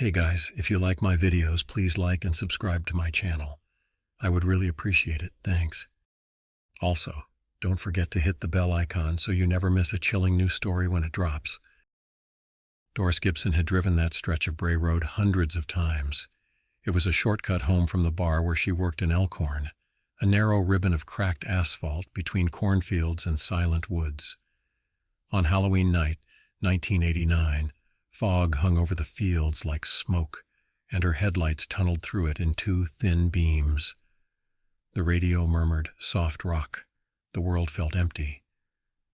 Hey guys, if you like my videos, please like and subscribe to my channel. I would really appreciate it, thanks. Also, don't forget to hit the bell icon so you never miss a chilling new story when it drops. Doris Gibson had driven that stretch of Bray Road hundreds of times. It was a shortcut home from the bar where she worked in Elkhorn, a narrow ribbon of cracked asphalt between cornfields and silent woods. On Halloween night, 1989, fog hung over the fields like smoke, and her headlights tunneled through it in two thin beams. The radio murmured soft rock. The world felt empty.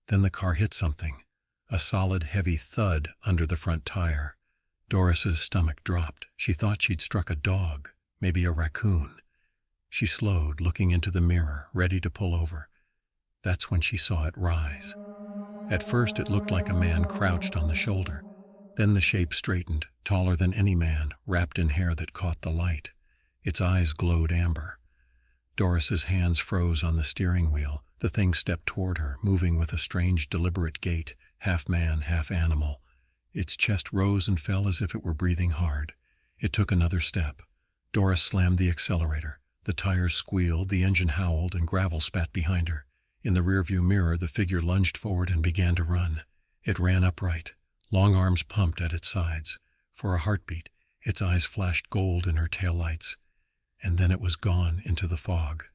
Then the car hit something, a solid, heavy thud under the front tire. Doris's stomach dropped. She thought she'd struck a dog, maybe a raccoon. She slowed, looking into the mirror, ready to pull over. That's when she saw it rise. At first it looked like a man crouched on the shoulder. Then the shape straightened, taller than any man, wrapped in hair that caught the light. Its eyes glowed amber. Doris's hands froze on the steering wheel. The thing stepped toward her, moving with a strange, deliberate gait, half man, half animal. Its chest rose and fell as if it were breathing hard. It took another step. Doris slammed the accelerator. The tires squealed, the engine howled, and gravel spat behind her. In the rearview mirror, the figure lunged forward and began to run. It ran upright. Long arms pumped at its sides. For a heartbeat, its eyes flashed gold in her taillights. And then it was gone into the fog.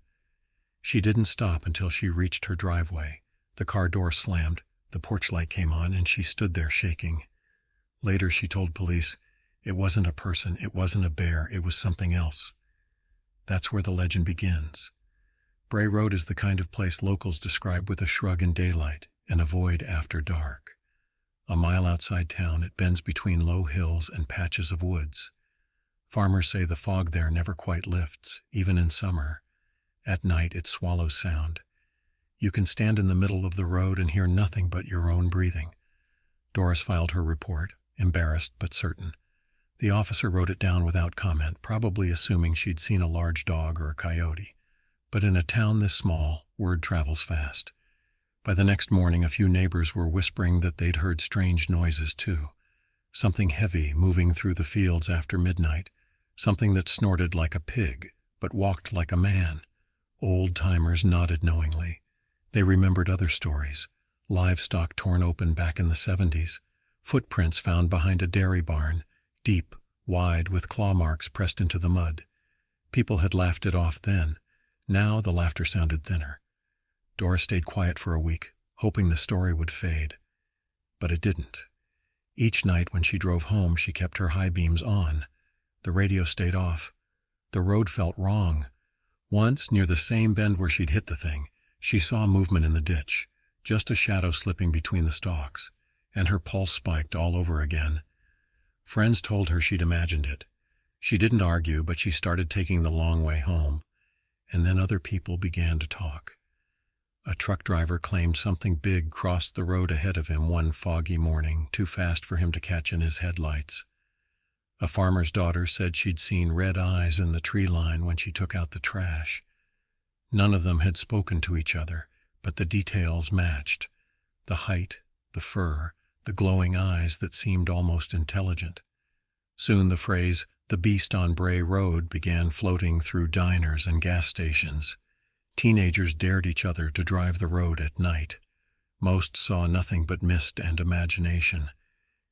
She didn't stop until she reached her driveway. The car door slammed, the porch light came on, and she stood there shaking. Later she told police, it wasn't a person, it wasn't a bear, it was something else. That's where the legend begins. Bray Road is the kind of place locals describe with a shrug in daylight and a void after dark. A mile outside town, it bends between low hills and patches of woods. Farmers say the fog there never quite lifts, even in summer. At night it swallows sound. You can stand in the middle of the road and hear nothing but your own breathing. Doris filed her report, embarrassed but certain. The officer wrote it down without comment, probably assuming she'd seen a large dog or a coyote. But in a town this small, word travels fast. By the next morning, a few neighbors were whispering that they'd heard strange noises too. Something heavy moving through the fields after midnight. Something that snorted like a pig, but walked like a man. Old-timers nodded knowingly. They remembered other stories. Livestock torn open back in the 70s. Footprints found behind a dairy barn, deep, wide, with claw marks pressed into the mud. People had laughed it off then. Now the laughter sounded thinner. Doris stayed quiet for a week, hoping the story would fade. But it didn't. Each night when she drove home, she kept her high beams on. The radio stayed off. The road felt wrong. Once, near the same bend where she'd hit the thing, she saw movement in the ditch, just a shadow slipping between the stalks, and her pulse spiked all over again. Friends told her she'd imagined it. She didn't argue, but she started taking the long way home. And then other people began to talk. A truck driver claimed something big crossed the road ahead of him one foggy morning, too fast for him to catch in his headlights. A farmer's daughter said she'd seen red eyes in the tree line when she took out the trash. None of them had spoken to each other, but the details matched. The height, the fur, the glowing eyes that seemed almost intelligent. Soon the phrase, "the Beast on Bray Road," began floating through diners and gas stations. Teenagers dared each other to drive the road at night. Most saw nothing but mist and imagination.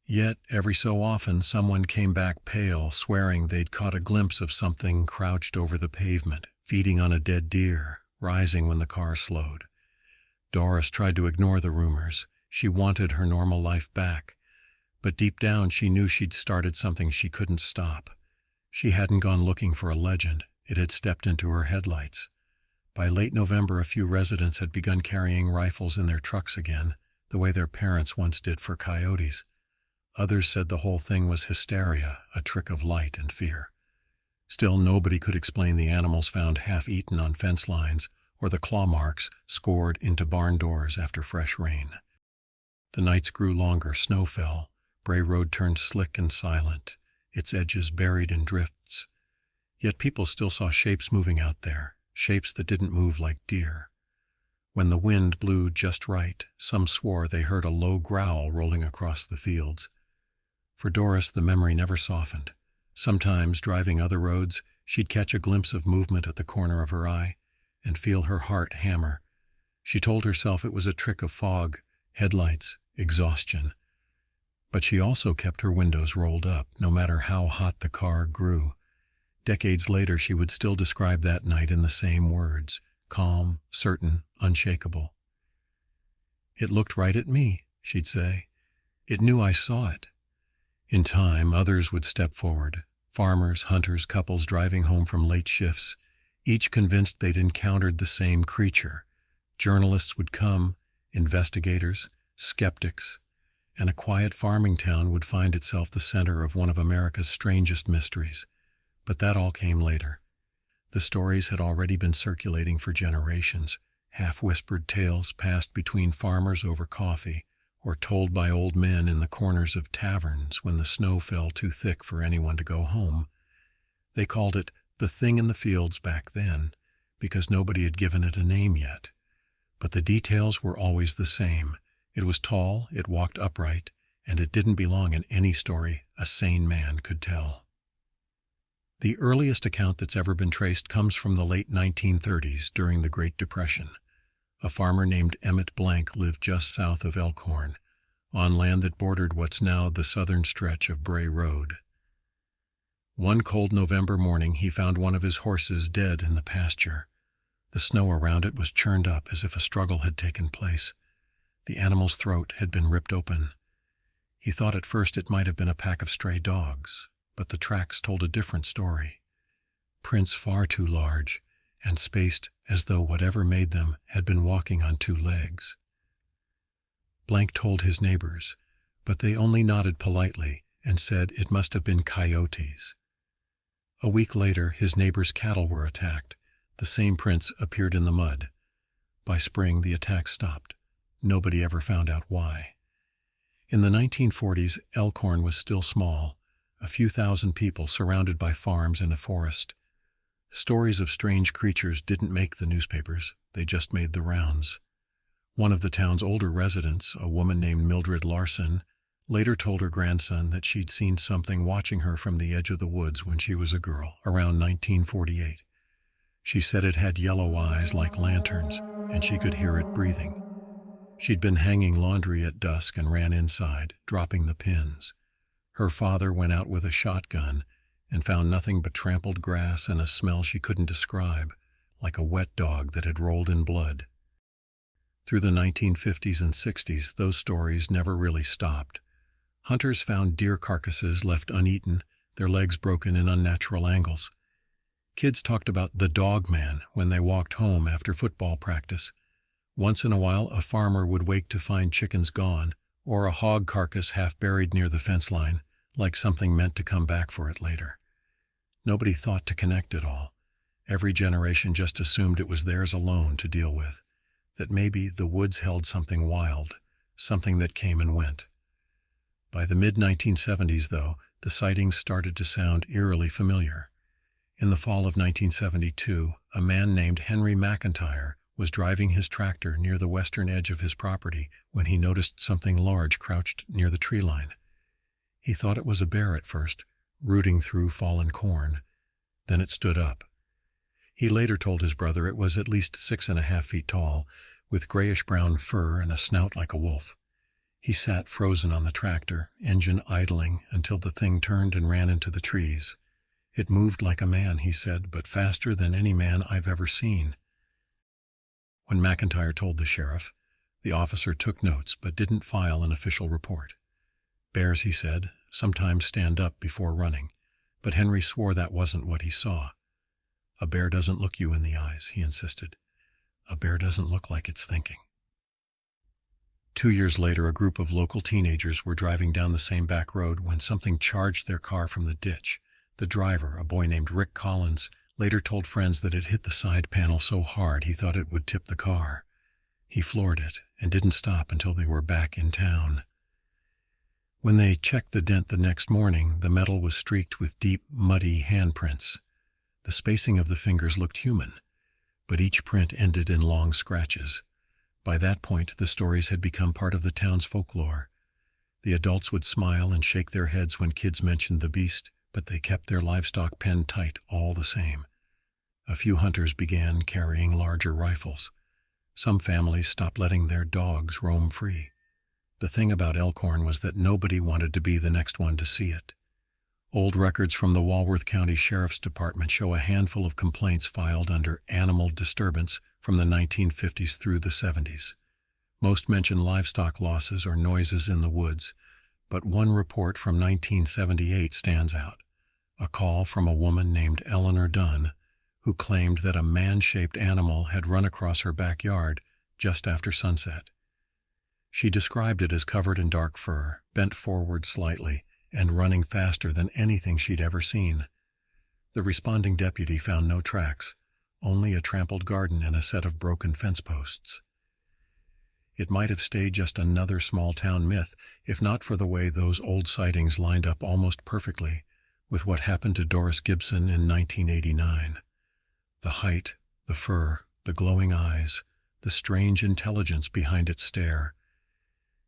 Yet, every so often, someone came back pale, swearing they'd caught a glimpse of something crouched over the pavement, feeding on a dead deer, rising when the car slowed. Doris tried to ignore the rumors. She wanted her normal life back. But deep down, she knew she'd started something she couldn't stop. She hadn't gone looking for a legend. It had stepped into her headlights. By late November, a few residents had begun carrying rifles in their trucks again, the way their parents once did for coyotes. Others said the whole thing was hysteria, a trick of light and fear. Still, nobody could explain the animals found half-eaten on fence lines or the claw marks scored into barn doors after fresh rain. The nights grew longer, snow fell. Bray Road turned slick and silent, its edges buried in drifts. Yet people still saw shapes moving out there, shapes that didn't move like deer. When the wind blew just right, some swore they heard a low growl rolling across the fields. For Doris, the memory never softened. Sometimes, driving other roads, she'd catch a glimpse of movement at the corner of her eye and feel her heart hammer. She told herself it was a trick of fog, headlights, exhaustion. But she also kept her windows rolled up, no matter how hot the car grew. Decades later, she would still describe that night in the same words: calm, certain, unshakable. "It looked right at me," she'd say. "It knew I saw it." In time, others would step forward, farmers, hunters, couples driving home from late shifts, each convinced they'd encountered the same creature. Journalists would come, investigators, skeptics, and a quiet farming town would find itself the center of one of America's strangest mysteries. But that all came later. The stories had already been circulating for generations, half-whispered tales passed between farmers over coffee, or told by old men in the corners of taverns when the snow fell too thick for anyone to go home. They called it the thing in the fields back then, because nobody had given it a name yet. But the details were always the same. It was tall, it walked upright, and it didn't belong in any story a sane man could tell. The earliest account that's ever been traced comes from the late 1930s during the Great Depression. A farmer named Emmett Blank lived just south of Elkhorn, on land that bordered what's now the southern stretch of Bray Road. One cold November morning, he found one of his horses dead in the pasture. The snow around it was churned up as if a struggle had taken place. The animal's throat had been ripped open. He thought at first it might have been a pack of stray dogs, but the tracks told a different story. Prints far too large, and spaced as though whatever made them had been walking on two legs. Blank told his neighbors, but they only nodded politely and said it must have been coyotes. A week later, his neighbors' cattle were attacked. The same prints appeared in the mud. By spring, the attack stopped. Nobody ever found out why. In the 1940s, Elkhorn was still small, a few thousand people surrounded by farms and a forest. Stories of strange creatures didn't make the newspapers, they just made the rounds. One of the town's older residents, a woman named Mildred Larson, later told her grandson that she'd seen something watching her from the edge of the woods when she was a girl, around 1948. She said it had yellow eyes like lanterns, and she could hear it breathing. She'd been hanging laundry at dusk and ran inside, dropping the pins. Her father went out with a shotgun and found nothing but trampled grass and a smell she couldn't describe, like a wet dog that had rolled in blood. Through the 1950s and 60s, those stories never really stopped. Hunters found deer carcasses left uneaten, their legs broken in unnatural angles. Kids talked about the Dogman when they walked home after football practice. Once in a while, a farmer would wake to find chickens gone, or a hog carcass half buried near the fence line, like something meant to come back for it later. Nobody thought to connect it all. Every generation just assumed it was theirs alone to deal with, that maybe the woods held something wild, something that came and went. By the mid-1970s, though, the sightings started to sound eerily familiar. In the fall of 1972, a man named Henry McIntyre was driving his tractor near the western edge of his property when he noticed something large crouched near the tree line. He thought it was a bear at first, rooting through fallen corn. Then it stood up. He later told his brother it was at least 6.5 feet tall, with grayish-brown fur and a snout like a wolf. He sat frozen on the tractor, engine idling, until the thing turned and ran into the trees. It moved like a man, he said, but faster than any man I've ever seen. When McIntyre told the sheriff, the officer took notes but didn't file an official report. Bears, he said, sometimes stand up before running, but Henry swore that wasn't what he saw. A bear doesn't look you in the eyes, he insisted. A bear doesn't look like it's thinking. 2 years later, a group of local teenagers were driving down the same back road when something charged their car from the ditch. The driver, a boy named Rick Collins, later told friends that it hit the side panel so hard he thought it would tip the car. He floored it and didn't stop until they were back in town. When they checked the dent the next morning, the metal was streaked with deep, muddy handprints. The spacing of the fingers looked human, but each print ended in long scratches. By that point, the stories had become part of the town's folklore. The adults would smile and shake their heads when kids mentioned the beast, but they kept their livestock penned tight all the same. A few hunters began carrying larger rifles. Some families stopped letting their dogs roam free. The thing about Elkhorn was that nobody wanted to be the next one to see it. Old records from the Walworth County Sheriff's Department show a handful of complaints filed under animal disturbance from the 1950s through the 70s. Most mention livestock losses or noises in the woods, but one report from 1978 stands out. A call from a woman named Eleanor Dunn, who claimed that a man-shaped animal had run across her backyard just after sunset. She described it as covered in dark fur, bent forward slightly, and running faster than anything she'd ever seen. The responding deputy found no tracks, only a trampled garden and a set of broken fence posts. It might have stayed just another small-town myth, if not for the way those old sightings lined up almost perfectly with what happened to Doris Gibson in 1989. The height, the fur, the glowing eyes, the strange intelligence behind its stare.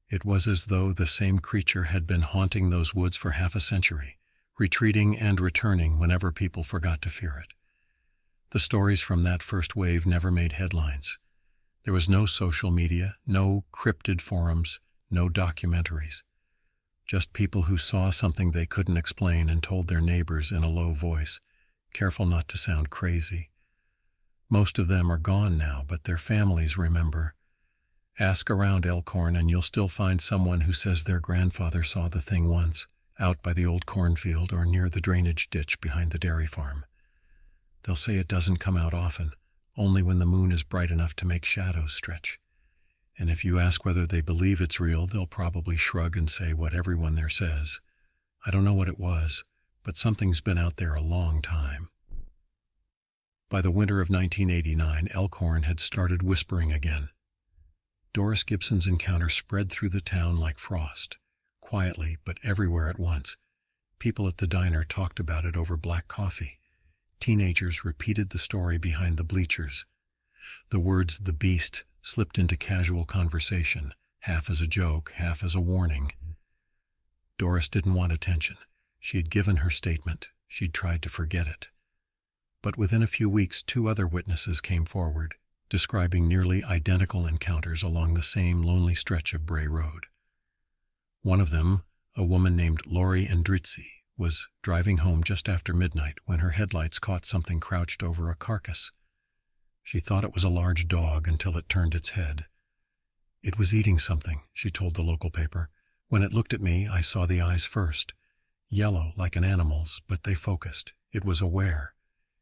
It was as though the same creature had been haunting those woods for half a century, retreating and returning whenever people forgot to fear it. The stories from that first wave never made headlines. There was no social media, no cryptid forums, no documentaries. Just people who saw something they couldn't explain and told their neighbors in a low voice, careful not to sound crazy. Most of them are gone now, but their families remember. Ask around Elkhorn and you'll still find someone who says their grandfather saw the thing once, out by the old cornfield or near the drainage ditch behind the dairy farm. They'll say it doesn't come out often, only when the moon is bright enough to make shadows stretch. And if you ask whether they believe it's real, they'll probably shrug and say what everyone there says. I don't know what it was, but something's been out there a long time. By the winter of 1989, Elkhorn had started whispering again. Doris Gibson's encounter spread through the town like frost, quietly but everywhere at once. People at the diner talked about it over black coffee. Teenagers repeated the story behind the bleachers. The words "the beast" slipped into casual conversation, half as a joke, half as a warning. Doris didn't want attention. She had given her statement. She'd tried to forget it. But within a few weeks, 2 other witnesses came forward, describing nearly identical encounters along the same lonely stretch of Bray Road. One of them, a woman named Lori Endrizzi, was driving home just after midnight when her headlights caught something crouched over a carcass. She thought it was a large dog until it turned its head. It was eating something, she told the local paper. When it looked at me, I saw the eyes first. Yellow, like an animal's, but they focused. It was aware.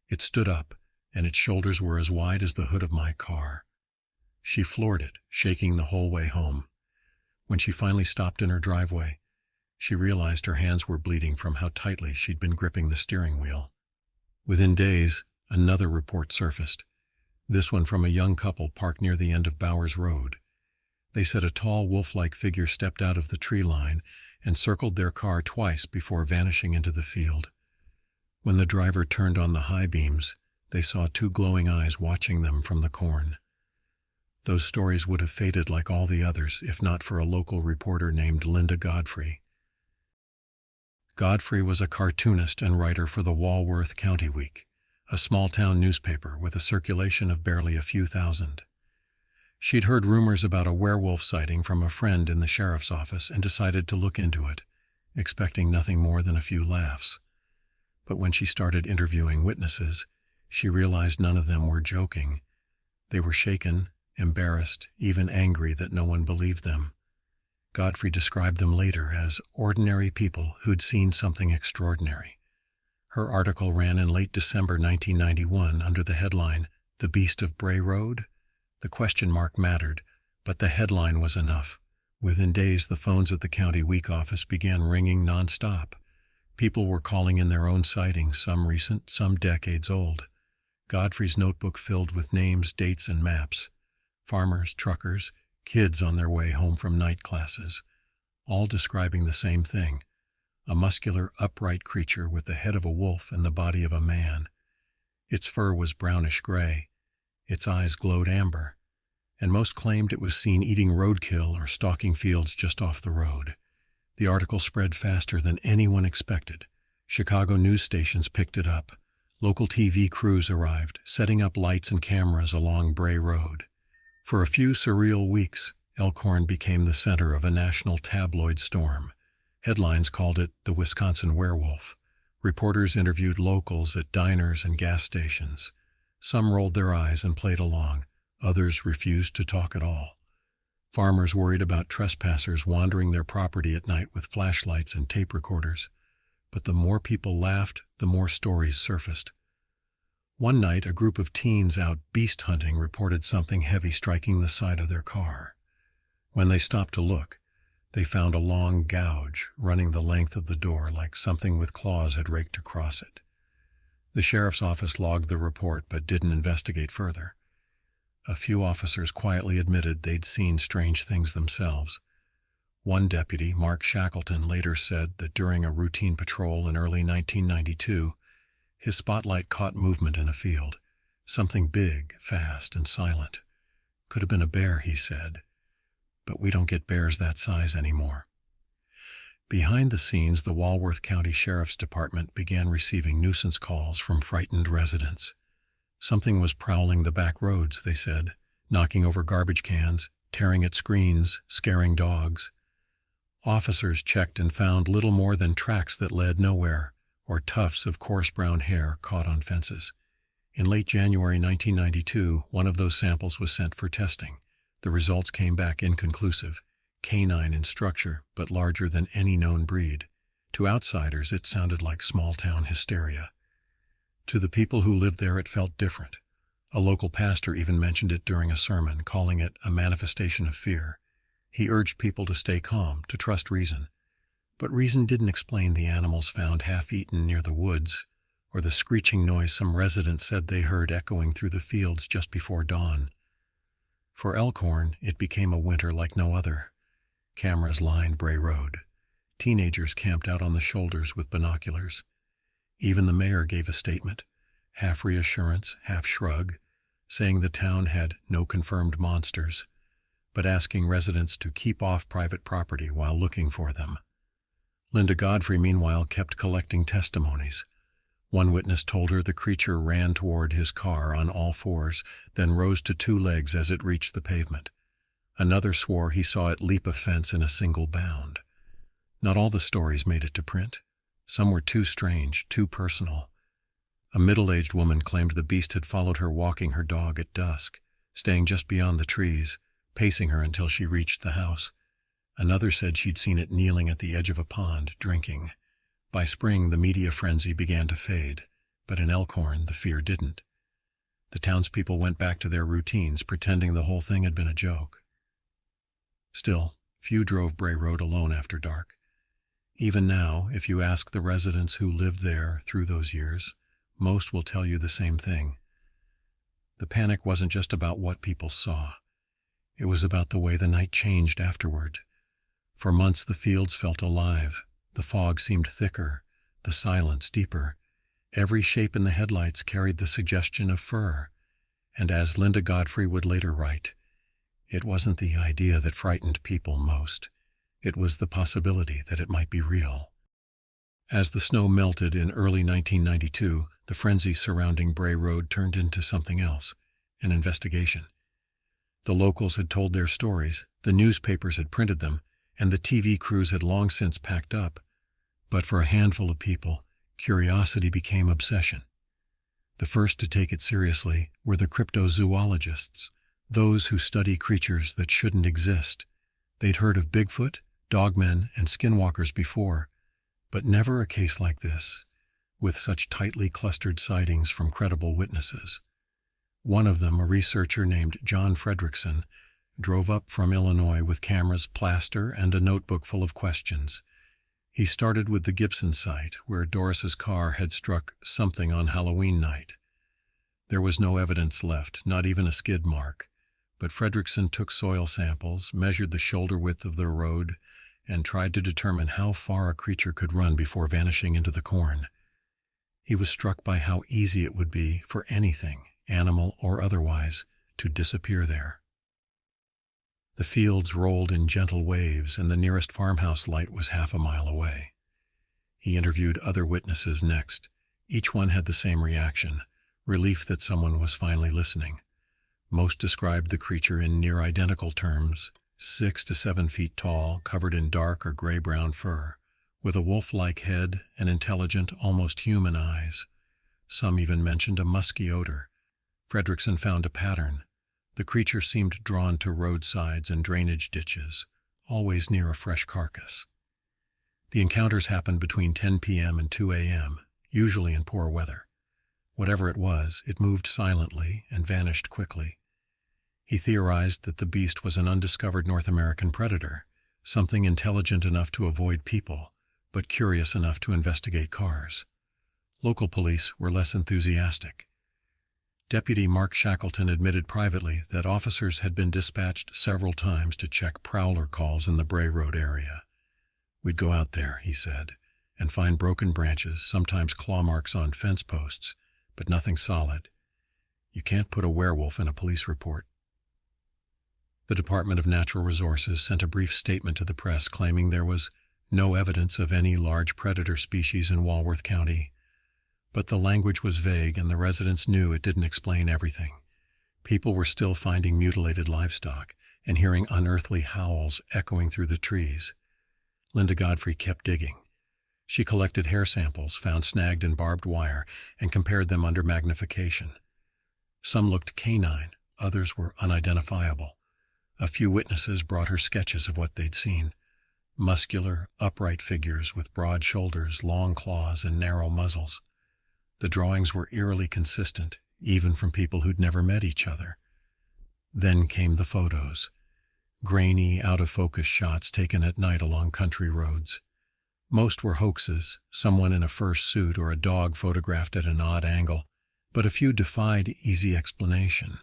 It stood up, and its shoulders were as wide as the hood of my car. She floored it, shaking the whole way home. When she finally stopped in her driveway, she realized her hands were bleeding from how tightly she'd been gripping the steering wheel. Within days, another report surfaced, this one from a young couple parked near the end of Bowers Road. They said a tall wolf-like figure stepped out of the tree line and circled their car twice before vanishing into the field. When the driver turned on the high beams, they saw 2 glowing eyes watching them from the corn. Those stories would have faded like all the others if not for a local reporter named Linda Godfrey. Godfrey was a cartoonist and writer for the Walworth County Week, a small-town newspaper with a circulation of barely a few thousand. She'd heard rumors about a werewolf sighting from a friend in the sheriff's office and decided to look into it, expecting nothing more than a few laughs. But when she started interviewing witnesses, she realized none of them were joking. They were shaken, embarrassed, even angry that no one believed them. Godfrey described them later as ordinary people who'd seen something extraordinary. Her article ran in late December 1991 under the headline, "The Beast of Bray Road?" The question mark mattered, but the headline was enough. Within days, the phones at the county week office began ringing nonstop. People were calling in their own sightings, some recent, some decades old. Godfrey's notebook filled with names, dates, and maps. Farmers, truckers, kids on their way home from night classes, all describing the same thing, a muscular, upright creature with the head of a wolf and the body of a man. Its fur was brownish-gray. Its eyes glowed amber, and most claimed it was seen eating roadkill or stalking fields just off the road. The article spread faster than anyone expected, Chicago news stations picked it up. Local TV crews arrived, setting up lights and cameras along Bray Road. For a few surreal weeks, Elkhorn became the center of a national tabloid storm. Headlines called it the Wisconsin Werewolf. Reporters interviewed locals at diners and gas stations. Some rolled their eyes and played along. Others refused to talk at all. Farmers worried about trespassers wandering their property at night with flashlights and tape recorders. But the more people laughed, the more stories surfaced. One night, a group of teens out beast hunting reported something heavy striking the side of their car. When they stopped to look, they found a long gouge running the length of the door like something with claws had raked across it. The sheriff's office logged the report but didn't investigate further. A few officers quietly admitted they'd seen strange things themselves. One deputy, Mark Shackleton, later said that during a routine patrol in early 1992, his spotlight caught movement in a field. Something big, fast, and silent. Could have been a bear, he said. But we don't get bears that size anymore. Behind the scenes, the Walworth County Sheriff's Department began receiving nuisance calls from frightened residents. Something was prowling the back roads, they said, knocking over garbage cans, tearing at screens, scaring dogs. Officers checked and found little more than tracks that led nowhere, or tufts of coarse brown hair caught on fences. In late January 1992, one of those samples was sent for testing. The results came back inconclusive, canine in structure, but larger than any known breed. To outsiders, it sounded like small-town hysteria. To the people who lived there, it felt different. A local pastor even mentioned it during a sermon, calling it a manifestation of fear. He urged people to stay calm, to trust reason. But reason didn't explain the animals found half-eaten near the woods, or the screeching noise some residents said they heard echoing through the fields just before dawn. For Elkhorn, it became a winter like no other. Cameras lined Bray Road. Teenagers camped out on the shoulders with binoculars. Even the mayor gave a statement, half reassurance, half shrug, saying the town had no confirmed monsters, but asking residents to keep off private property while looking for them. Linda Godfrey, meanwhile, kept collecting testimonies. One witness told her the creature ran toward his car on all fours, then rose to two legs as it reached the pavement. Another swore he saw it leap a fence in a single bound. Not all the stories made it to print. Some were too strange, too personal. A middle-aged woman claimed the beast had followed her walking her dog at dusk, staying just beyond the trees, pacing her until she reached the house. Another said she'd seen it kneeling at the edge of a pond, drinking. By spring, the media frenzy began to fade, but in Elkhorn, the fear didn't. The townspeople went back to their routines, pretending the whole thing had been a joke. Still, few drove Bray Road alone after dark. Even now, if you ask the residents who lived there through those years, most will tell you the same thing. The panic wasn't just about what people saw. It was about the way the night changed afterward. For months the fields felt alive. The fog seemed thicker, the silence deeper. Every shape in the headlights carried the suggestion of fur. And as Linda Godfrey would later write, it wasn't the idea that frightened people most. It was the possibility that it might be real. As the snow melted in early 1992, the frenzy surrounding Bray Road turned into something else, an investigation. The locals had told their stories, the newspapers had printed them, and the TV crews had long since packed up. But for a handful of people, curiosity became obsession. The first to take it seriously were the cryptozoologists, those who study creatures that shouldn't exist. They'd heard of Bigfoot, dogmen, and skinwalkers before, but never a case like this, with such tightly clustered sightings from credible witnesses. One of them, a researcher named John Fredrickson, drove up from Illinois with cameras, plaster, and a notebook full of questions. He started with the Gibson site, where Doris's car had struck something on Halloween night. There was no evidence left, not even a skid mark, but Fredrickson took soil samples, measured the shoulder width of the road, and tried to determine how far a creature could run before vanishing into the corn. He was struck by how easy it would be for anything, animal or otherwise, to disappear there. The fields rolled in gentle waves, and the nearest farmhouse light was half a mile away. He interviewed other witnesses next. Each one had the same reaction, relief that someone was finally listening. Most described the creature in near-identical terms, 6 to 7 feet tall, covered in dark or gray-brown fur, with a wolf-like head and intelligent, almost human eyes. Some even mentioned a musky odor. Fredrickson found a pattern. The creature seemed drawn to roadsides and drainage ditches, always near a fresh carcass. The encounters happened between 10 p.m. and 2 a.m., usually in poor weather. Whatever it was, it moved silently and vanished quickly. He theorized that the beast was an undiscovered North American predator, something intelligent enough to avoid people, but curious enough to investigate cars. Local police were less enthusiastic. Deputy Mark Shackleton admitted privately that officers had been dispatched several times to check prowler calls in the Bray Road area. "We'd go out there," he said, "and find broken branches, sometimes claw marks on fence posts, but nothing solid. You can't put a werewolf in a police report." The Department of Natural Resources sent a brief statement to the press claiming there was no evidence of any large predator species in Walworth County. But the language was vague, and the residents knew it didn't explain everything. People were still finding mutilated livestock and hearing unearthly howls echoing through the trees. Linda Godfrey kept digging. She collected hair samples found snagged in barbed wire and compared them under magnification. Some looked canine, others were unidentifiable. A few witnesses brought her sketches of what they'd seen. Muscular, upright figures with broad shoulders, long claws, and narrow muzzles. The drawings were eerily consistent, even from people who'd never met each other. Then came the photos. Grainy, out-of-focus shots taken at night along country roads. Most were hoaxes, someone in a fur suit or a dog photographed at an odd angle, but a few defied easy explanation.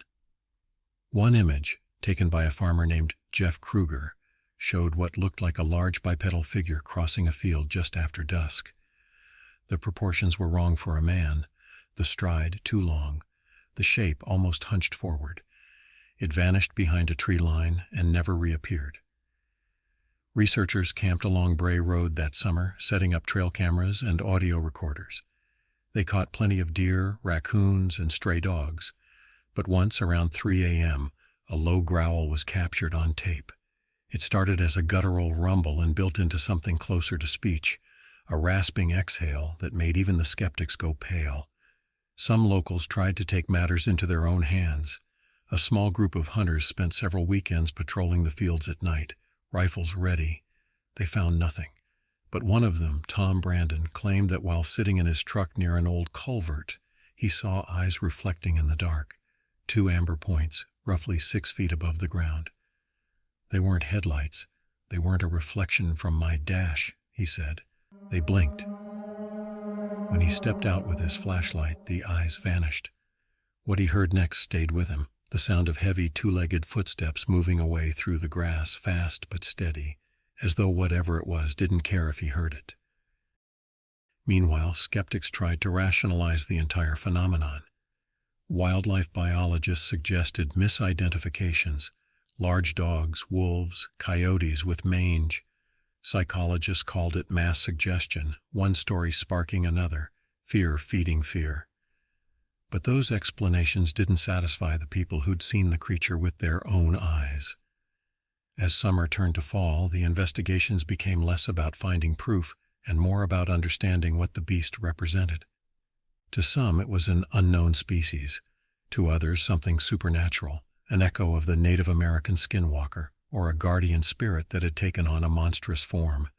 One image, taken by a farmer named Jeff Kruger, showed what looked like a large bipedal figure crossing a field just after dusk. The proportions were wrong for a man, the stride too long, the shape almost hunched forward. It vanished behind a tree line and never reappeared. Researchers camped along Bray Road that summer, setting up trail cameras and audio recorders. They caught plenty of deer, raccoons, and stray dogs. But once, around 3 a.m., a low growl was captured on tape. It started as a guttural rumble and built into something closer to speech, a rasping exhale that made even the skeptics go pale. Some locals tried to take matters into their own hands. A small group of hunters spent several weekends patrolling the fields at night, rifles ready. They found nothing. But one of them, Tom Brandon, claimed that while sitting in his truck near an old culvert, he saw eyes reflecting in the dark, 2 amber points, roughly 6 feet above the ground. "They weren't headlights. They weren't a reflection from my dash," he said. "They blinked." When he stepped out with his flashlight, the eyes vanished. What he heard next stayed with him, the sound of heavy 2-legged footsteps moving away through the grass, fast but steady, as though whatever it was didn't care if he heard it. Meanwhile, skeptics tried to rationalize the entire phenomenon. Wildlife biologists suggested misidentifications, large dogs, wolves, coyotes with mange. Psychologists called it mass suggestion, one story sparking another, fear feeding fear. But those explanations didn't satisfy the people who'd seen the creature with their own eyes. As summer turned to fall, the investigations became less about finding proof and more about understanding what the beast represented. To some, it was an unknown species. To others, something supernatural, an echo of the Native American skinwalker, or a guardian spirit that had taken on a monstrous form.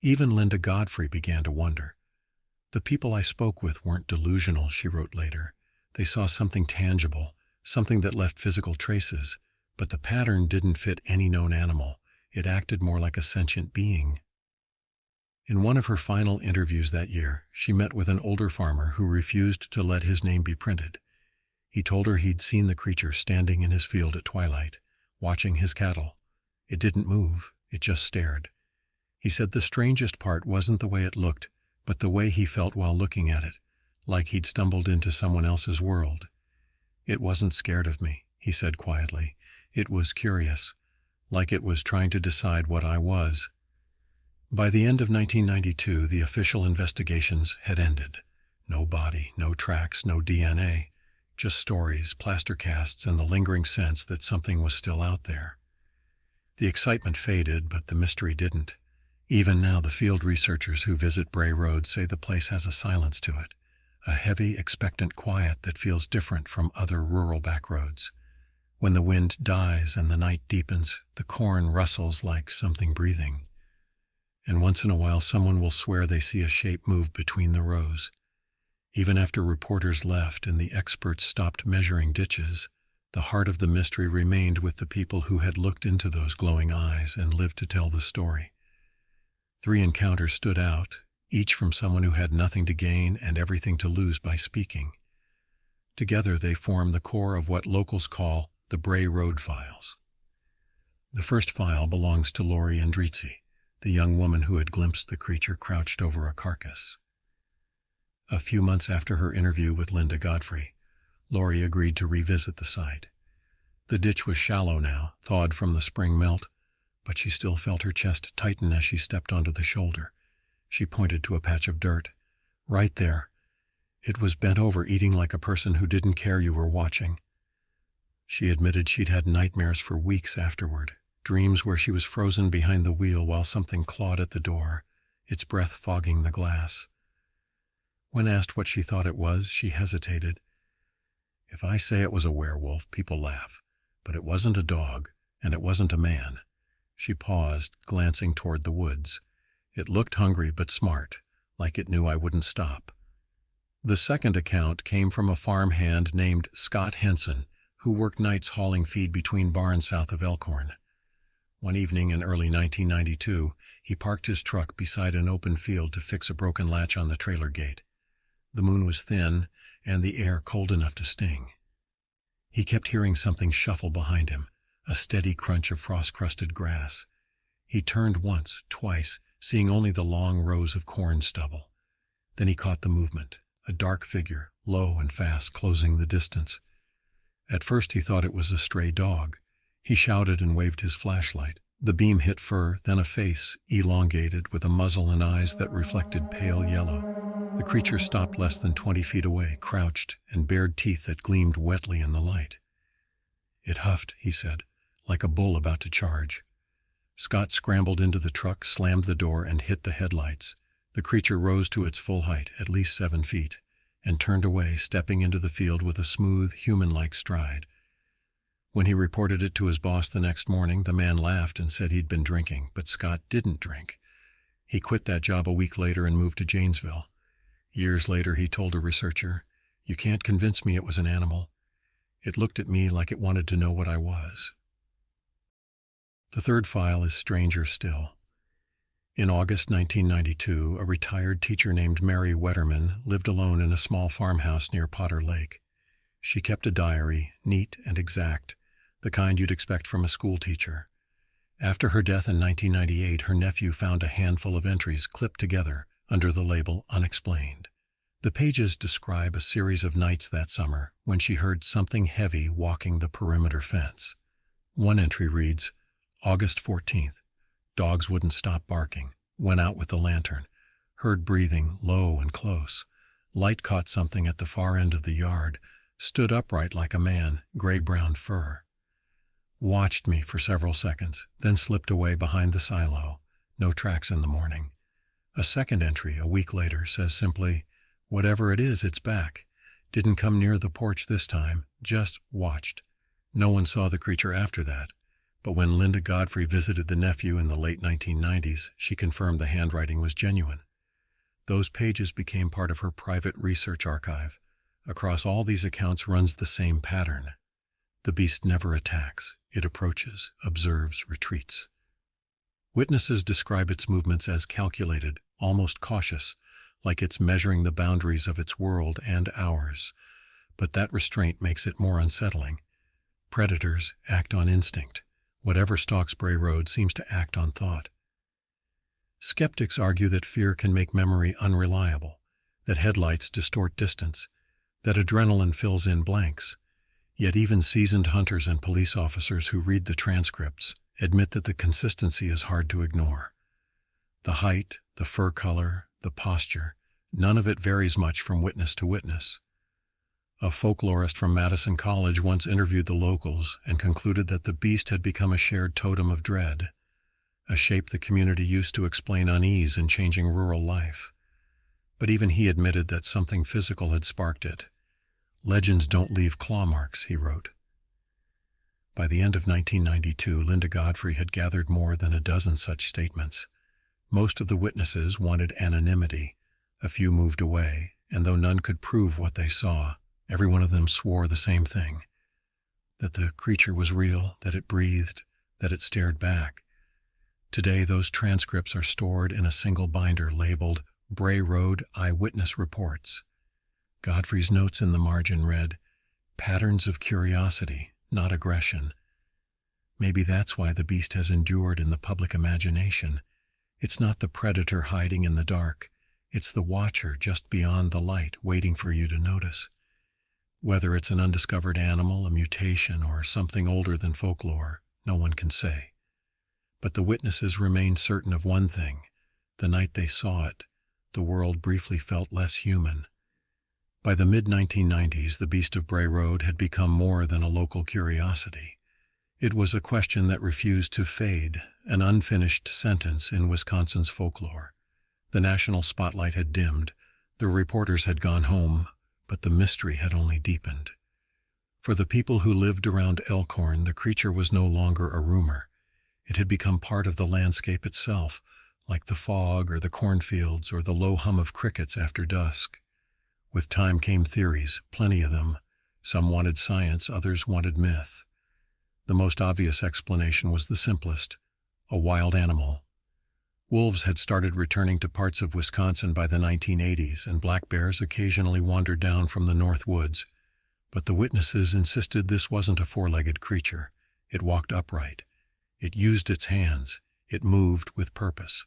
Even Linda Godfrey began to wonder. "The people I spoke with weren't delusional," she wrote later. "They saw something tangible, something that left physical traces, but the pattern didn't fit any known animal. It acted more like a sentient being." In one of her final interviews that year, she met with an older farmer who refused to let his name be printed. He told her he'd seen the creature standing in his field at twilight, watching his cattle. It didn't move, it just stared. He said the strangest part wasn't the way it looked, but the way he felt while looking at it, like he'd stumbled into someone else's world. "It wasn't scared of me," he said quietly. "It was curious, like it was trying to decide what I was." By the end of 1992, the official investigations had ended. No body, no tracks, no DNA, just stories, plaster casts, and the lingering sense that something was still out there. The excitement faded, but the mystery didn't. Even now, the field researchers who visit Bray Road say the place has a silence to it, a heavy, expectant quiet that feels different from other rural back roads. When the wind dies and the night deepens, the corn rustles like something breathing. And once in a while, someone will swear they see a shape move between the rows. Even after reporters left and the experts stopped measuring ditches, the heart of the mystery remained with the people who had looked into those glowing eyes and lived to tell the story. 3 encounters stood out, each from someone who had nothing to gain and everything to lose by speaking. Together they form the core of what locals call the Bray Road Files. The first file belongs to Lori Andrizzi, the young woman who had glimpsed the creature crouched over a carcass. A few months after her interview with Linda Godfrey, Lori agreed to revisit the site. The ditch was shallow now, thawed from the spring melt, but she still felt her chest tighten as she stepped onto the shoulder. She pointed to a patch of dirt. Right there. It was bent over, eating like a person who didn't care you were watching. She admitted she'd had nightmares for weeks afterward, dreams where she was frozen behind the wheel while something clawed at the door, its breath fogging the glass. When asked what she thought it was, she hesitated. If I say it was a werewolf, people laugh, but it wasn't a dog, and it wasn't a man. She paused, glancing toward the woods. It looked hungry but smart, like it knew I wouldn't stop. The second account came from a farmhand named Scott Henson, who worked nights hauling feed between barns south of Elkhorn. One evening in early 1992, he parked his truck beside an open field to fix a broken latch on the trailer gate. The moon was thin, and the air cold enough to sting. He kept hearing something shuffle behind him, a steady crunch of frost-crusted grass. He turned once, twice, seeing only the long rows of corn stubble. Then he caught the movement, a dark figure, low and fast, closing the distance. At first he thought it was a stray dog. He shouted and waved his flashlight. The beam hit fur, then a face, elongated, with a muzzle and eyes that reflected pale yellow. The creature stopped less than 20 feet away, crouched, and bared teeth that gleamed wetly in the light. It huffed, he said, like a bull about to charge. Scott scrambled into the truck, slammed the door, and hit the headlights. The creature rose to its full height, at least 7 feet, and turned away, stepping into the field with a smooth, human-like stride. When he reported it to his boss the next morning, the man laughed and said he'd been drinking, but Scott didn't drink. He quit that job a week later and moved to Janesville. Years later, he told a researcher, "You can't convince me it was an animal. It looked at me like it wanted to know what I was." The third file is stranger still. In August 1992, a retired teacher named Mary Wetterman lived alone in a small farmhouse near Potter Lake. She kept a diary, neat and exact, the kind you'd expect from a school teacher. After her death in 1998, her nephew found a handful of entries clipped together under the label Unexplained. The pages describe a series of nights that summer when she heard something heavy walking the perimeter fence. One entry reads, August 14th. Dogs wouldn't stop barking. Went out with the lantern. Heard breathing, low and close. Light caught something at the far end of the yard. Stood upright like a man, gray-brown fur. Watched me for several seconds, then slipped away behind the silo. No tracks in the morning. A second entry, a week later, says simply, whatever it is, it's back. Didn't come near the porch this time, just watched. No one saw the creature after that, but when Linda Godfrey visited the nephew in the late 1990s, she confirmed the handwriting was genuine. Those pages became part of her private research archive. Across all these accounts runs the same pattern. The beast never attacks. It approaches, observes, retreats. Witnesses describe its movements as calculated, almost cautious, like it's measuring the boundaries of its world and ours. But that restraint makes it more unsettling. Predators act on instinct. Whatever stalks Bray Road seems to act on thought. Skeptics argue that fear can make memory unreliable, that headlights distort distance, that adrenaline fills in blanks. Yet even seasoned hunters and police officers who read the transcripts admit that the consistency is hard to ignore. The height, the fur color, the posture, none of it varies much from witness to witness. A folklorist from Madison College once interviewed the locals and concluded that the beast had become a shared totem of dread, a shape the community used to explain unease in changing rural life. But even he admitted that something physical had sparked it. "Legends don't leave claw marks," he wrote. By the end of 1992, Linda Godfrey had gathered more than a dozen such statements. Most of the witnesses wanted anonymity. A few moved away, and though none could prove what they saw, every one of them swore the same thing: that the creature was real, that it breathed, that it stared back. Today, those transcripts are stored in a single binder labeled Bray Road Eyewitness Reports. Godfrey's notes in the margin read, "Patterns of curiosity, not aggression." Maybe that's why the beast has endured in the public imagination. It's not the predator hiding in the dark. It's the watcher just beyond the light, waiting for you to notice. Whether it's an undiscovered animal, a mutation, or something older than folklore, no one can say. But the witnesses remain certain of one thing: the night they saw it, the world briefly felt less human. By the mid-1990s, the Beast of Bray Road had become more than a local curiosity. It was a question that refused to fade, an unfinished sentence in Wisconsin's folklore. The national spotlight had dimmed, the reporters had gone home, but the mystery had only deepened. For the people who lived around Elkhorn, the creature was no longer a rumor. It had become part of the landscape itself, like the fog or the cornfields or the low hum of crickets after dusk. With time came theories, plenty of them. Some wanted science, others wanted myth. The most obvious explanation was the simplest: a wild animal. Wolves had started returning to parts of Wisconsin by the 1980s, and black bears occasionally wandered down from the north woods. But the witnesses insisted this wasn't a four-legged creature. It walked upright. It used its hands. It moved with purpose.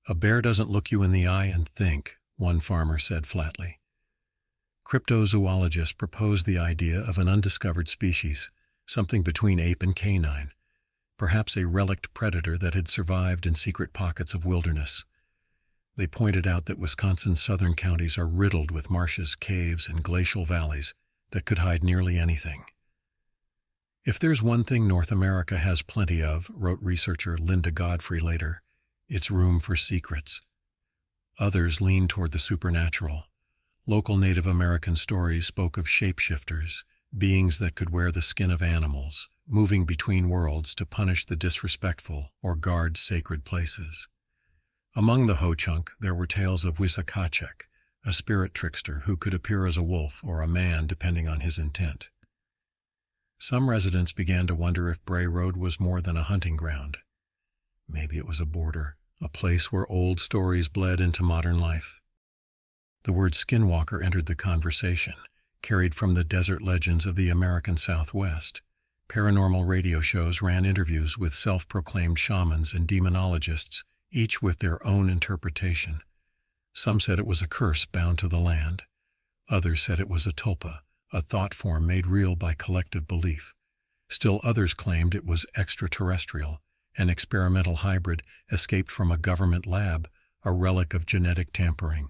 "A bear doesn't look you in the eye and think," one farmer said flatly. Cryptozoologists proposed the idea of an undiscovered species, something between ape and canine, perhaps a relict predator that had survived in secret pockets of wilderness. They pointed out that Wisconsin's southern counties are riddled with marshes, caves, and glacial valleys that could hide nearly anything. "If there's one thing North America has plenty of," wrote researcher Linda Godfrey later, "it's room for secrets." Others leaned toward the supernatural. Local Native American stories spoke of shapeshifters, beings that could wear the skin of animals, moving between worlds to punish the disrespectful or guard sacred places. Among the Ho-Chunk, there were tales of Wisakachek, a spirit trickster who could appear as a wolf or a man depending on his intent. Some residents began to wonder if Bray Road was more than a hunting ground. Maybe it was a border, a place where old stories bled into modern life. The word skinwalker entered the conversation, carried from the desert legends of the American Southwest. Paranormal radio shows ran interviews with self-proclaimed shamans and demonologists, each with their own interpretation. Some said it was a curse bound to the land. Others said it was a tulpa, a thought form made real by collective belief. Still others claimed it was extraterrestrial, an experimental hybrid escaped from a government lab, a relic of genetic tampering.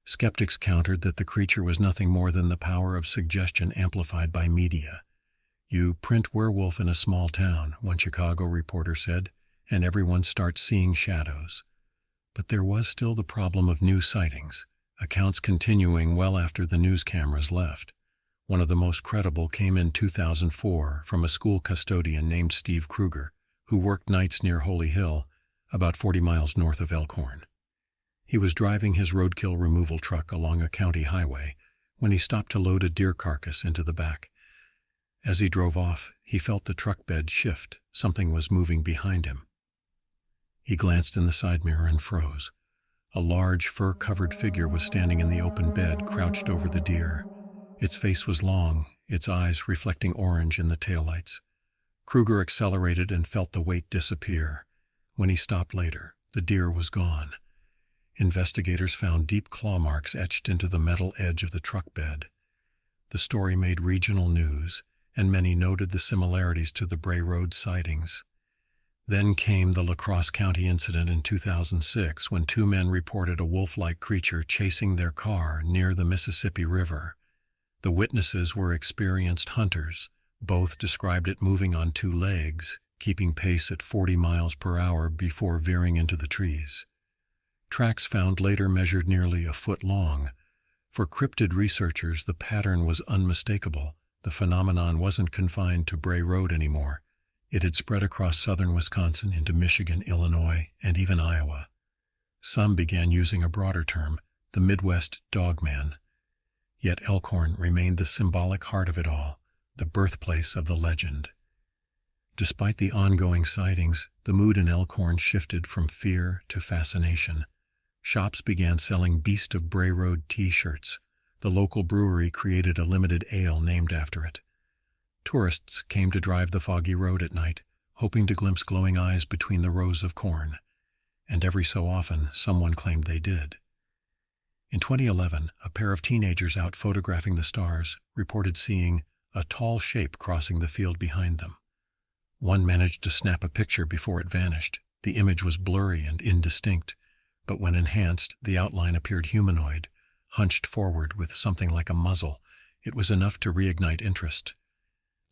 Skeptics countered that the creature was nothing more than the power of suggestion amplified by media. "You print werewolf in a small town," one Chicago reporter said, "and everyone starts seeing shadows." But there was still the problem of new sightings, accounts continuing well after the news cameras left. One of the most credible came in 2004 from a school custodian named Steve Kruger, who worked nights near Holy Hill, about 40 miles north of Elkhorn. He was driving his roadkill removal truck along a county highway when he stopped to load a deer carcass into the back. As he drove off, he felt the truck bed shift. Something was moving behind him. He glanced in the side mirror and froze. A large, fur-covered figure was standing in the open bed, crouched over the deer. Its face was long, its eyes reflecting orange in the taillights. Kruger accelerated and felt the weight disappear. When he stopped later, the deer was gone. Investigators found deep claw marks etched into the metal edge of the truck bed. The story made regional news, and many noted the similarities to the Bray Road sightings. Then came the Crosse County incident in 2006 when two men reported a wolf-like creature chasing their car near the Mississippi River. The witnesses were experienced hunters. Both described it moving on two legs, keeping pace at 40 miles per hour before veering into the trees. Tracks found later measured nearly a foot long. For cryptid researchers, the pattern was unmistakable. The phenomenon wasn't confined to Bray Road anymore. It had spread across southern Wisconsin into Michigan, Illinois, and even Iowa. Some began using a broader term, the Midwest Dogman. Yet Elkhorn remained the symbolic heart of it all, the birthplace of the legend. Despite the ongoing sightings, the mood in Elkhorn shifted from fear to fascination. Shops began selling Beast of Bray Road t-shirts. The local brewery created a limited ale named after it. Tourists came to drive the foggy road at night, hoping to glimpse glowing eyes between the rows of corn. And every so often, someone claimed they did. In 2011, a pair of teenagers out photographing the stars reported seeing a tall shape crossing the field behind them. One managed to snap a picture before it vanished. The image was blurry and indistinct, but when enhanced, the outline appeared humanoid, hunched forward with something like a muzzle. It was enough to reignite interest.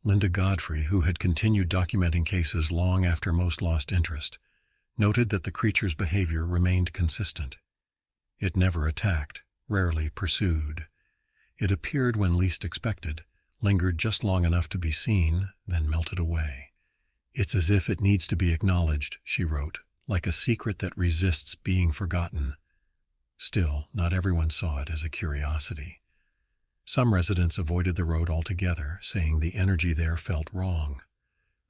Linda Godfrey, who had continued documenting cases long after most lost interest, noted that the creature's behavior remained consistent. It never attacked, rarely pursued. It appeared when least expected, lingered just long enough to be seen, then melted away. "It's as if it needs to be acknowledged," she wrote, "like a secret that resists being forgotten." Still, not everyone saw it as a curiosity. Some residents avoided the road altogether, saying the energy there felt wrong.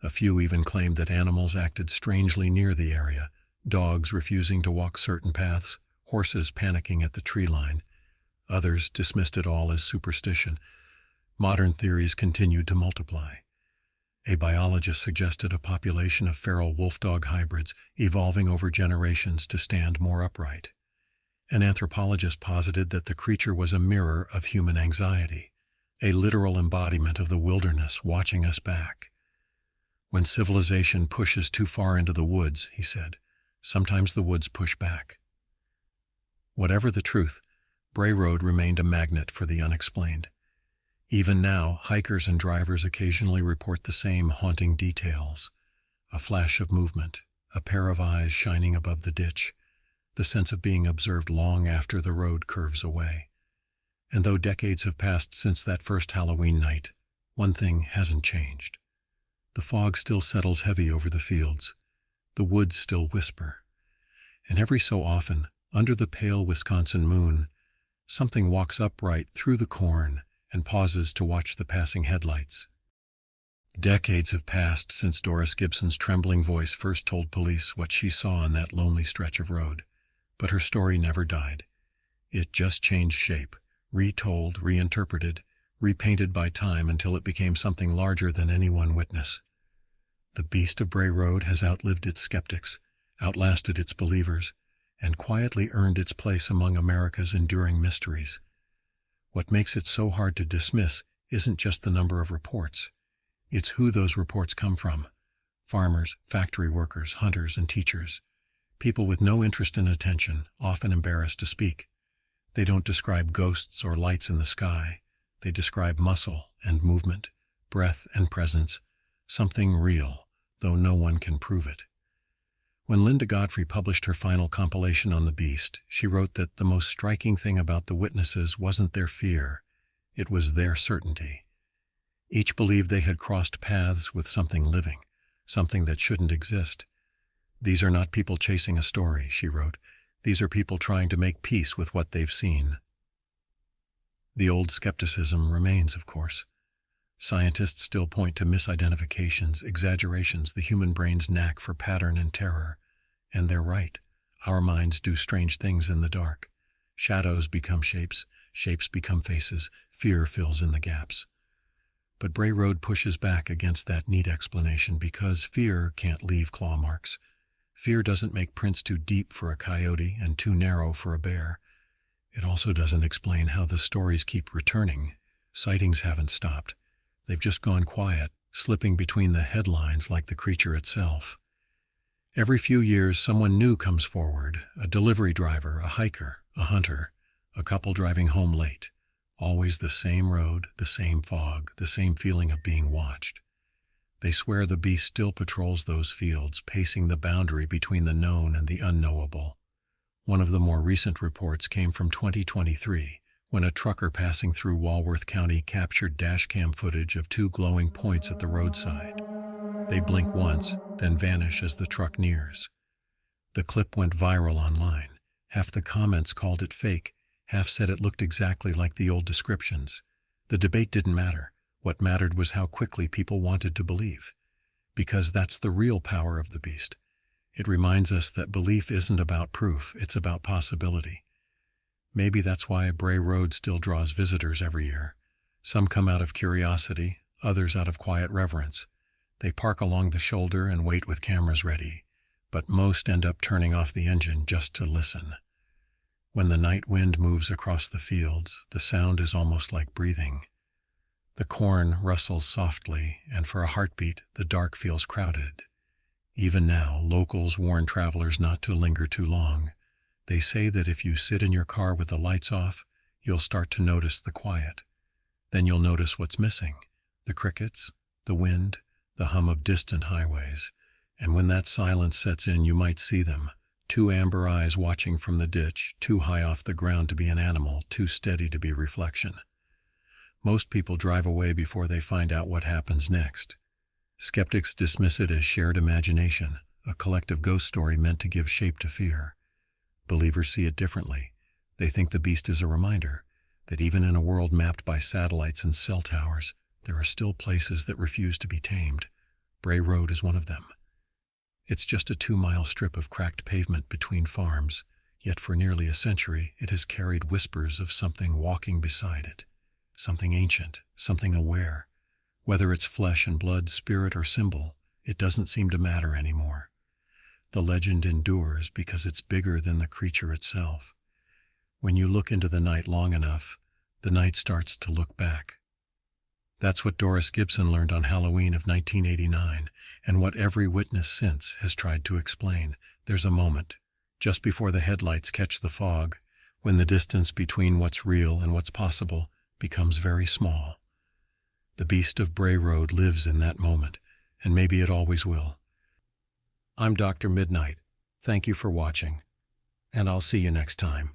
A few even claimed that animals acted strangely near the area, dogs refusing to walk certain paths, horses panicking at the tree line. Others dismissed it all as superstition. Modern theories continued to multiply. A biologist suggested a population of feral wolf-dog hybrids evolving over generations to stand more upright. An anthropologist posited that the creature was a mirror of human anxiety, a literal embodiment of the wilderness watching us back. "When civilization pushes too far into the woods," he said, "sometimes the woods push back." Whatever the truth, Bray Road remained a magnet for the unexplained. Even now, hikers and drivers occasionally report the same haunting details. A flash of movement, a pair of eyes shining above the ditch, the sense of being observed long after the road curves away. And though decades have passed since that first Halloween night, one thing hasn't changed. The fog still settles heavy over the fields. The woods still whisper. And every so often, under the pale Wisconsin moon, something walks upright through the corn and pauses to watch the passing headlights. Decades have passed since Doris Gibson's trembling voice first told police what she saw on that lonely stretch of road. But her story never died. It just changed shape, retold, reinterpreted, repainted by time until it became something larger than any one witness. The Beast of Bray Road has outlived its skeptics, outlasted its believers, and quietly earned its place among America's enduring mysteries. What makes it so hard to dismiss isn't just the number of reports. It's who those reports come from. Farmers, factory workers, hunters, and teachers. People with no interest in attention, often embarrassed to speak. They don't describe ghosts or lights in the sky. They describe muscle and movement, breath and presence, something real, though no one can prove it. When Linda Godfrey published her final compilation on the beast, she wrote that the most striking thing about the witnesses wasn't their fear, it was their certainty. Each believed they had crossed paths with something living, something that shouldn't exist. "These are not people chasing a story," she wrote. "These are people trying to make peace with what they've seen." The old skepticism remains, of course. Scientists still point to misidentifications, exaggerations, the human brain's knack for pattern and terror. And they're right. Our minds do strange things in the dark. Shadows become shapes, shapes become faces, fear fills in the gaps. But Bray Road pushes back against that neat explanation because fear can't leave claw marks. Fear doesn't make prints too deep for a coyote and too narrow for a bear. It also doesn't explain how the stories keep returning. Sightings haven't stopped. They've just gone quiet, slipping between the headlines like the creature itself. Every few years, someone new comes forward, a delivery driver, a hiker, a hunter, a couple driving home late. Always the same road, the same fog, the same feeling of being watched. They swear the beast still patrols those fields, pacing the boundary between the known and the unknowable. One of the more recent reports came from 2023, when a trucker passing through Walworth County captured dashcam footage of two glowing points at the roadside. They blink once, then vanish as the truck nears. The clip went viral online. Half the comments called it fake, half said it looked exactly like the old descriptions. The debate didn't matter. What mattered was how quickly people wanted to believe. Because that's the real power of the beast. It reminds us that belief isn't about proof, it's about possibility. Maybe that's why Bray Road still draws visitors every year. Some come out of curiosity, others out of quiet reverence. They park along the shoulder and wait with cameras ready, but most end up turning off the engine just to listen. When the night wind moves across the fields, the sound is almost like breathing. The corn rustles softly, and for a heartbeat, the dark feels crowded. Even now, locals warn travelers not to linger too long. They say that if you sit in your car with the lights off, you'll start to notice the quiet. Then you'll notice what's missing: the crickets, the wind, the hum of distant highways. And when that silence sets in, you might see them. Two amber eyes watching from the ditch, too high off the ground to be an animal, too steady to be reflection. Most people drive away before they find out what happens next. Skeptics dismiss it as shared imagination, a collective ghost story meant to give shape to fear. Believers see it differently. They think the beast is a reminder that even in a world mapped by satellites and cell towers, there are still places that refuse to be tamed. Bray Road is one of them. It's just a 2-mile strip of cracked pavement between farms, yet for nearly a century it has carried whispers of something walking beside it. Something ancient, something aware. Whether it's flesh and blood, spirit, or symbol, it doesn't seem to matter anymore. The legend endures because it's bigger than the creature itself. When you look into the night long enough, the night starts to look back. That's what Doris Gibson learned on Halloween of 1989, and what every witness since has tried to explain. There's a moment, just before the headlights catch the fog, when the distance between what's real and what's possible becomes very small. The Beast of Bray Road lives in that moment, and maybe it always will. I'm Dr. Midnight. Thank you for watching, and I'll see you next time.